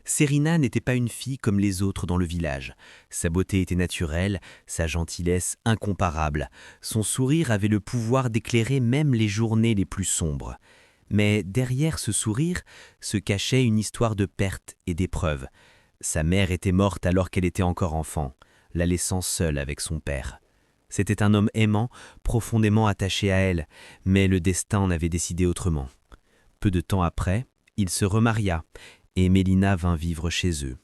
Serena n'était pas une fille comme les autres dans le village. Sa beauté était naturelle, sa gentillesse incomparable. Son sourire avait le pouvoir d'éclairer même les journées les plus sombres. Mais derrière ce sourire se cachait une histoire de perte et d'épreuve. Sa mère était morte alors qu'elle était encore enfant, la laissant seule avec son père. C'était un homme aimant, profondément attaché à elle, mais le destin en avait décidé autrement. Peu de temps après, il se remaria, et Mélina vint vivre chez eux.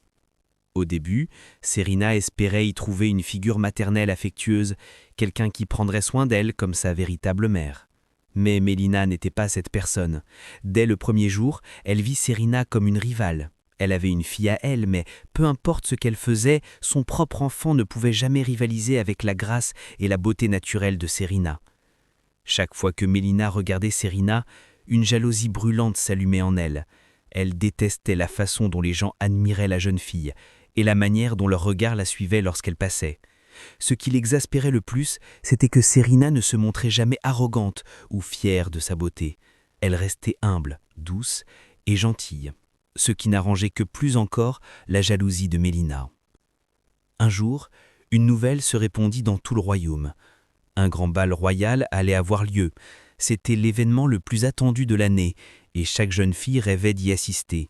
Au début, Serena espérait y trouver une figure maternelle affectueuse, quelqu'un qui prendrait soin d'elle comme sa véritable mère. Mais Mélina n'était pas cette personne. Dès le premier jour, elle vit Serena comme une rivale. Elle avait une fille à elle, mais peu importe ce qu'elle faisait, son propre enfant ne pouvait jamais rivaliser avec la grâce et la beauté naturelle de Serena. Chaque fois que Mélina regardait Serena, une jalousie brûlante s'allumait en elle. Elle détestait la façon dont les gens admiraient la jeune fille et la manière dont leur regard la suivait lorsqu'elle passait. Ce qui l'exaspérait le plus, c'était que Serena ne se montrait jamais arrogante ou fière de sa beauté. Elle restait humble, douce et gentille, ce qui n'arrangeait que plus encore la jalousie de Mélina. Un jour, une nouvelle se répandit dans tout le royaume. Un grand bal royal allait avoir lieu. C'était l'événement le plus attendu de l'année, et chaque jeune fille rêvait d'y assister.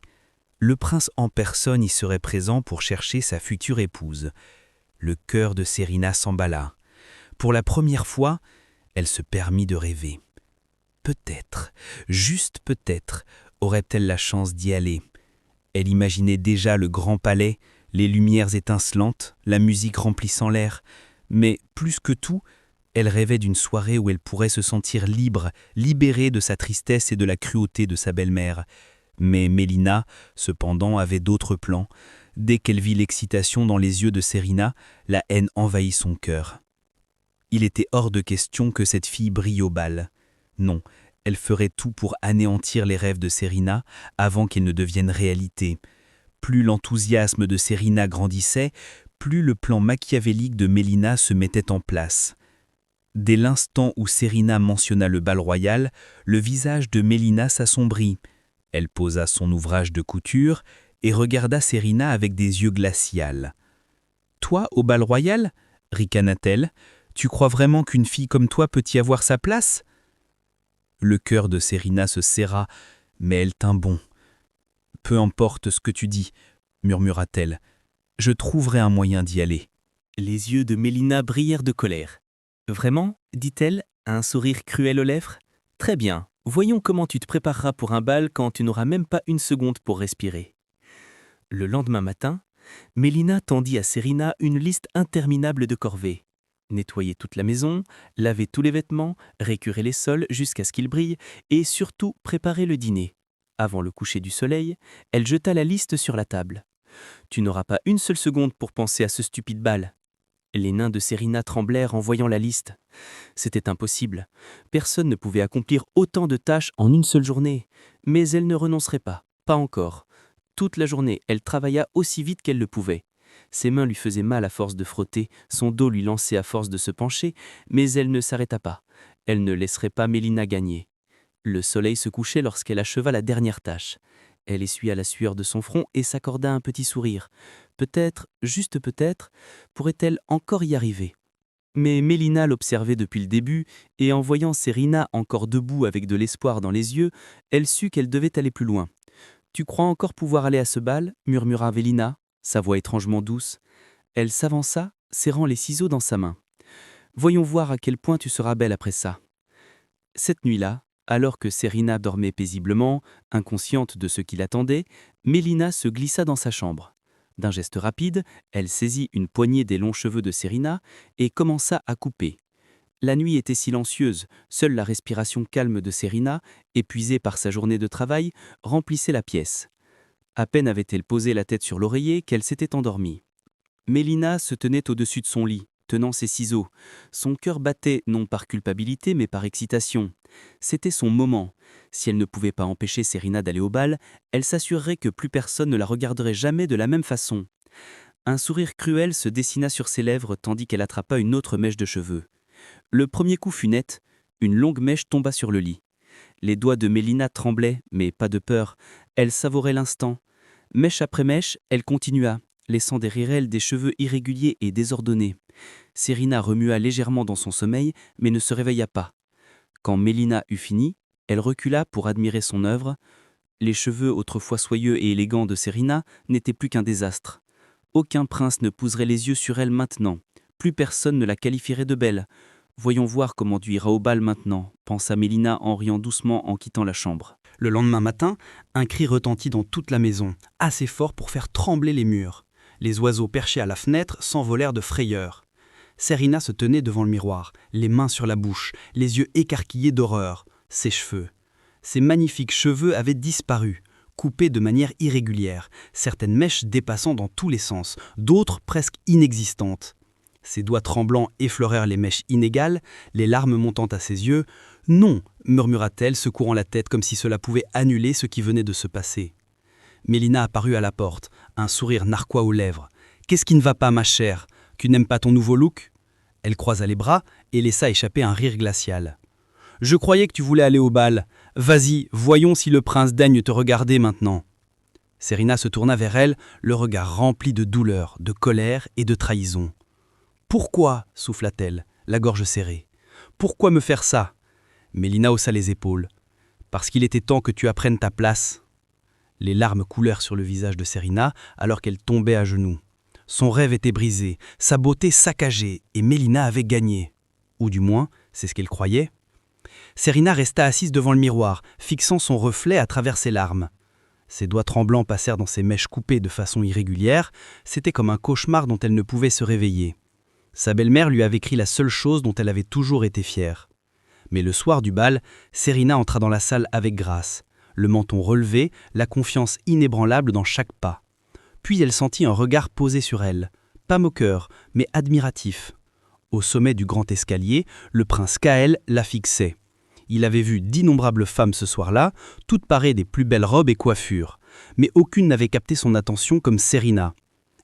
Le prince en personne y serait présent pour chercher sa future épouse. Le cœur de Serena s'emballa. Pour la première fois, elle se permit de rêver. Peut-être, juste peut-être, aurait-elle la chance d'y aller. Elle imaginait déjà le grand palais, les lumières étincelantes, la musique remplissant l'air. Mais plus que tout, elle rêvait d'une soirée où elle pourrait se sentir libre, libérée de sa tristesse et de la cruauté de sa belle-mère. Mais Mélina, cependant, avait d'autres plans. Dès qu'elle vit l'excitation dans les yeux de Serena, la haine envahit son cœur. Il était hors de question que cette fille brille au bal. Non, elle ferait tout pour anéantir les rêves de Serena avant qu'ils ne deviennent réalité. Plus l'enthousiasme de Serena grandissait, plus le plan machiavélique de Mélina se mettait en place. Dès l'instant où Serena mentionna le bal royal, le visage de Mélina s'assombrit. Elle posa son ouvrage de couture et regarda Serena avec des yeux glacials. « Toi, au bal royal » ricana-t-elle. « Tu crois vraiment qu'une fille comme toi peut y avoir sa place ?» Le cœur de Serena se serra, mais elle tint bon. « Peu importe ce que tu dis, » murmura-t-elle. « Je trouverai un moyen d'y aller. » Les yeux de Mélina brillèrent de colère. « Vraiment » dit-elle, un sourire cruel aux lèvres. « Très bien, voyons comment tu te prépareras pour un bal quand tu n'auras même pas une seconde pour respirer. » Le lendemain matin, Mélina tendit à Serena une liste interminable de corvées. Nettoyer toute la maison, laver tous les vêtements, récurer les sols jusqu'à ce qu'ils brillent et surtout préparer le dîner. Avant le coucher du soleil, elle jeta la liste sur la table. « Tu n'auras pas une seule seconde pour penser à ce stupide bal. » Les nains de Serena tremblèrent en voyant la liste. C'était impossible. Personne ne pouvait accomplir autant de tâches en une seule journée. Mais elle ne renoncerait pas, pas encore. Toute la journée, elle travailla aussi vite qu'elle le pouvait. Ses mains lui faisaient mal à force de frotter, son dos lui lançait à force de se pencher, mais elle ne s'arrêta pas. Elle ne laisserait pas Mélina gagner. Le soleil se couchait lorsqu'elle acheva la dernière tâche. Elle essuya la sueur de son front et s'accorda un petit sourire. Peut-être, juste peut-être, pourrait-elle encore y arriver. Mais Mélina l'observait depuis le début, et en voyant Serena encore debout avec de l'espoir dans les yeux, elle sut qu'elle devait aller plus loin. « Tu crois encore pouvoir aller à ce bal » murmura Mélina, sa voix étrangement douce. Elle s'avança, serrant les ciseaux dans sa main. « Voyons voir à quel point tu seras belle après ça. » Cette nuit-là, alors que Serena dormait paisiblement, inconsciente de ce qui l'attendait, Mélina se glissa dans sa chambre. D'un geste rapide, elle saisit une poignée des longs cheveux de Serena et commença à couper. La nuit était silencieuse, seule la respiration calme de Serena, épuisée par sa journée de travail, remplissait la pièce. À peine avait-elle posé la tête sur l'oreiller qu'elle s'était endormie. Mélina se tenait au-dessus de son lit, tenant ses ciseaux. Son cœur battait non par culpabilité mais par excitation. C'était son moment. Si elle ne pouvait pas empêcher Serena d'aller au bal, elle s'assurerait que plus personne ne la regarderait jamais de la même façon. Un sourire cruel se dessina sur ses lèvres tandis qu'elle attrapa une autre mèche de cheveux. Le premier coup fut net, une longue mèche tomba sur le lit. Les doigts de Mélina tremblaient, mais pas de peur. Elle savourait l'instant. Mèche après mèche, elle continua, laissant derrière elle des cheveux irréguliers et désordonnés. Serena remua légèrement dans son sommeil, mais ne se réveilla pas. Quand Mélina eut fini, elle recula pour admirer son œuvre. Les cheveux autrefois soyeux et élégants de Serena n'étaient plus qu'un désastre. Aucun prince ne poserait les yeux sur elle maintenant. Plus personne ne la qualifierait de belle. Voyons voir comment tu iras au bal maintenant, pensa Mélina en riant doucement en quittant la chambre. Le lendemain matin, un cri retentit dans toute la maison, assez fort pour faire trembler les murs. Les oiseaux perchés à la fenêtre s'envolèrent de frayeur. Serena se tenait devant le miroir, les mains sur la bouche, les yeux écarquillés d'horreur. Ses cheveux. Ses magnifiques cheveux avaient disparu, coupés de manière irrégulière, certaines mèches dépassant dans tous les sens, d'autres presque inexistantes. Ses doigts tremblants effleurèrent les mèches inégales, les larmes montant à ses yeux. « Non !» murmura-t-elle, secouant la tête comme si cela pouvait annuler ce qui venait de se passer. Mélina apparut à la porte, un sourire narquois aux lèvres. « Qu'est-ce qui ne va pas, ma chère? Tu n'aimes pas ton nouveau look ?» Elle croisa les bras et laissa échapper un rire glacial. « Je croyais que tu voulais aller au bal. Vas-y, voyons si le prince daigne te regarder maintenant. » Serena se tourna vers elle, le regard rempli de douleur, de colère et de trahison. « Pourquoi ?» souffla-t-elle, la gorge serrée. « Pourquoi me faire ça ?» Mélina haussa les épaules. « Parce qu'il était temps que tu apprennes ta place. » Les larmes coulèrent sur le visage de Serena alors qu'elle tombait à genoux. Son rêve était brisé, sa beauté saccagée, et Mélina avait gagné. Ou du moins, c'est ce qu'elle croyait. Serena resta assise devant le miroir, fixant son reflet à travers ses larmes. Ses doigts tremblants passèrent dans ses mèches coupées de façon irrégulière, c'était comme un cauchemar dont elle ne pouvait se réveiller. Sa belle-mère lui avait écrit la seule chose dont elle avait toujours été fière. Mais le soir du bal, Serena entra dans la salle avec grâce, le menton relevé, la confiance inébranlable dans chaque pas. Puis elle sentit un regard posé sur elle, pas moqueur, mais admiratif. Au sommet du grand escalier, le prince Kaël la fixait. Il avait vu d'innombrables femmes ce soir-là, toutes parées des plus belles robes et coiffures, mais aucune n'avait capté son attention comme Serena.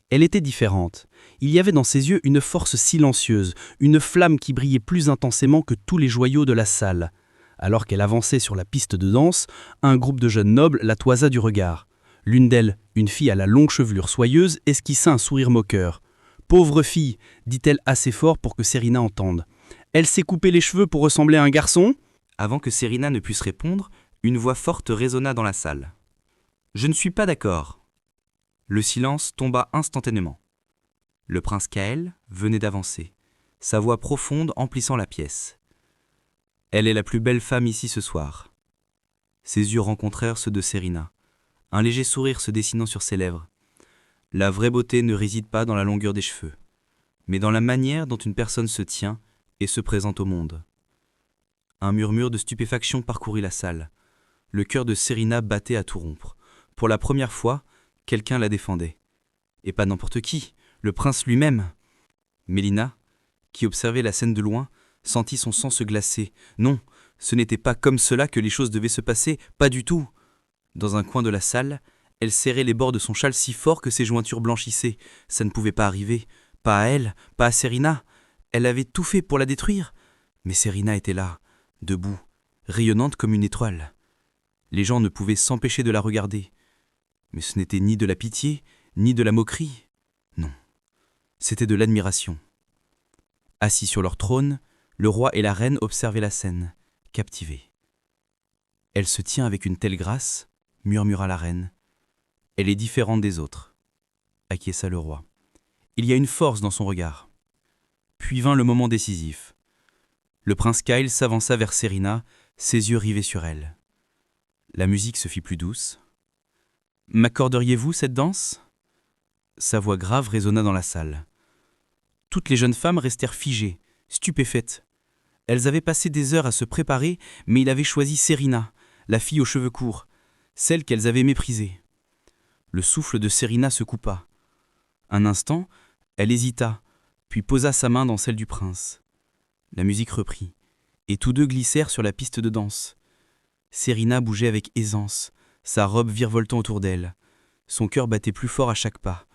Elle était différente. Il y avait dans ses yeux une force silencieuse, une flamme qui brillait plus intensément que tous les joyaux de la salle. Alors qu'elle avançait sur la piste de danse, un groupe de jeunes nobles la toisa du regard. L'une d'elles, une fille à la longue chevelure soyeuse, esquissa un sourire moqueur. « Pauvre fille !» dit-elle assez fort pour que Serena entende. « Elle s'est coupé les cheveux pour ressembler à un garçon ?» Avant que Serena ne puisse répondre, une voix forte résonna dans la salle. « Je ne suis pas d'accord. » Le silence tomba instantanément. Le prince Kaël venait d'avancer, sa voix profonde emplissant la pièce. « Elle est la plus belle femme ici ce soir. » Ses yeux rencontrèrent ceux de Serena, un léger sourire se dessinant sur ses lèvres. La vraie beauté ne réside pas dans la longueur des cheveux, mais dans la manière dont une personne se tient et se présente au monde. Un murmure de stupéfaction parcourut la salle. Le cœur de Serena battait à tout rompre. Pour la première fois, quelqu'un la défendait. Et pas n'importe qui, le prince lui-même. Mélina, qui observait la scène de loin, sentit son sang se glacer. Non, ce n'était pas comme cela que les choses devaient se passer, pas du tout. Dans un coin de la salle, elle serrait les bords de son châle si fort que ses jointures blanchissaient. Ça ne pouvait pas arriver. Pas à elle, pas à Serena. Elle avait tout fait pour la détruire. Mais Serena était là, debout, rayonnante comme une étoile. Les gens ne pouvaient s'empêcher de la regarder. Mais ce n'était ni de la pitié, ni de la moquerie. Non, c'était de l'admiration. Assis sur leur trône, le roi et la reine observaient la scène, captivés. « Elle se tient avec une telle grâce, » murmura la reine. « Elle est différente des autres, » acquiesça le roi. « Il y a une force dans son regard. » Puis vint le moment décisif. Le prince Kaël s'avança vers Serena, ses yeux rivés sur elle. La musique se fit plus douce. « M'accorderiez-vous cette danse ?» Sa voix grave résonna dans la salle. Toutes les jeunes femmes restèrent figées, stupéfaites. Elles avaient passé des heures à se préparer, mais il avait choisi Serena, la fille aux cheveux courts, celle qu'elles avaient méprisée. Le souffle de Serena se coupa. Un instant, elle hésita, puis posa sa main dans celle du prince. La musique reprit, et tous deux glissèrent sur la piste de danse. Serena bougeait avec aisance, sa robe virevoltant autour d'elle. Son cœur battait plus fort à chaque pas.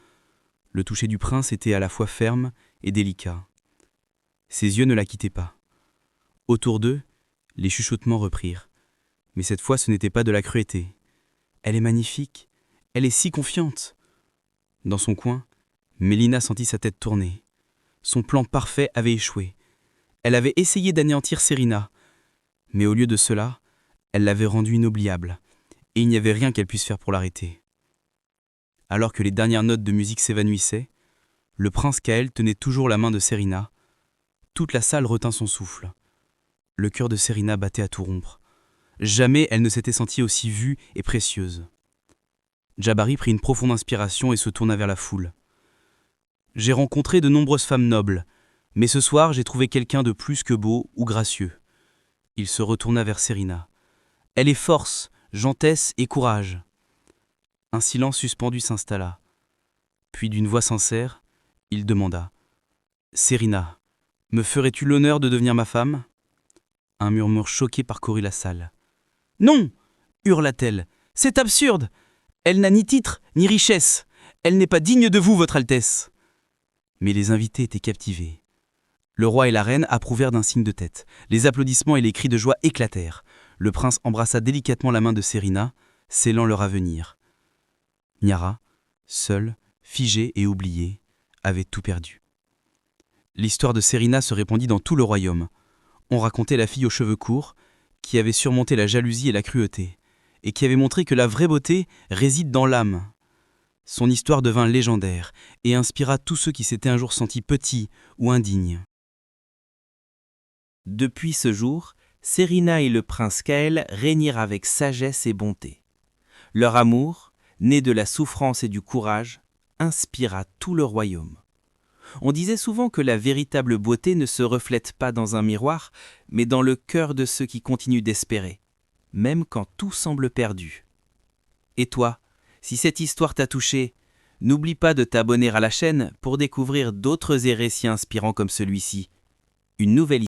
Le toucher du prince était à la fois ferme et délicat. Ses yeux ne la quittaient pas. Autour d'eux, les chuchotements reprirent. Mais cette fois, ce n'était pas de la cruauté. « Elle est magnifique, Elle est si confiante. Dans son coin, Mélina sentit sa tête tourner. Son plan parfait avait échoué. Elle avait essayé d'anéantir Serena, mais au lieu de cela, elle l'avait rendue inoubliable, et il n'y avait rien qu'elle puisse faire pour l'arrêter. Alors que les dernières notes de musique s'évanouissaient, le prince Kael tenait toujours la main de Serena. Toute la salle retint son souffle. Le cœur de Serena battait à tout rompre. Jamais elle ne s'était sentie aussi vue et précieuse. Jabari prit une profonde inspiration et se tourna vers la foule. « J'ai rencontré de nombreuses femmes nobles, mais ce soir j'ai trouvé quelqu'un de plus que beau ou gracieux. » Il se retourna vers Serena. « Elle est force, gentesse et courage. » Un silence suspendu s'installa. Puis d'une voix sincère, il demanda « Serena, me ferais-tu l'honneur de devenir ma femme ?» Un murmure choqué parcourut la salle. « Non !» hurla-t-elle. « C'est absurde ! Elle n'a ni titre, ni richesse. Elle n'est pas digne de vous, votre Altesse. » Mais les invités étaient captivés. Le roi et la reine approuvèrent d'un signe de tête. Les applaudissements et les cris de joie éclatèrent. Le prince embrassa délicatement la main de Serena, scellant leur avenir. Niara, seule, figée et oubliée, avait tout perdu. L'histoire de Serena se répandit dans tout le royaume. On racontait la fille aux cheveux courts, qui avait surmonté la jalousie et la cruauté, et qui avait montré que la vraie beauté réside dans l'âme. Son histoire devint légendaire et inspira tous ceux qui s'étaient un jour sentis petits ou indignes. Depuis ce jour, Serena et le prince Kael régnèrent avec sagesse et bonté. Leur amour, né de la souffrance et du courage, inspira tout le royaume. On disait souvent que la véritable beauté ne se reflète pas dans un miroir, mais dans le cœur de ceux qui continuent d'espérer, même quand tout semble perdu. Et toi, si cette histoire t'a touché, n'oublie pas de t'abonner à la chaîne pour découvrir d'autres récits inspirants comme celui-ci. Une nouvelle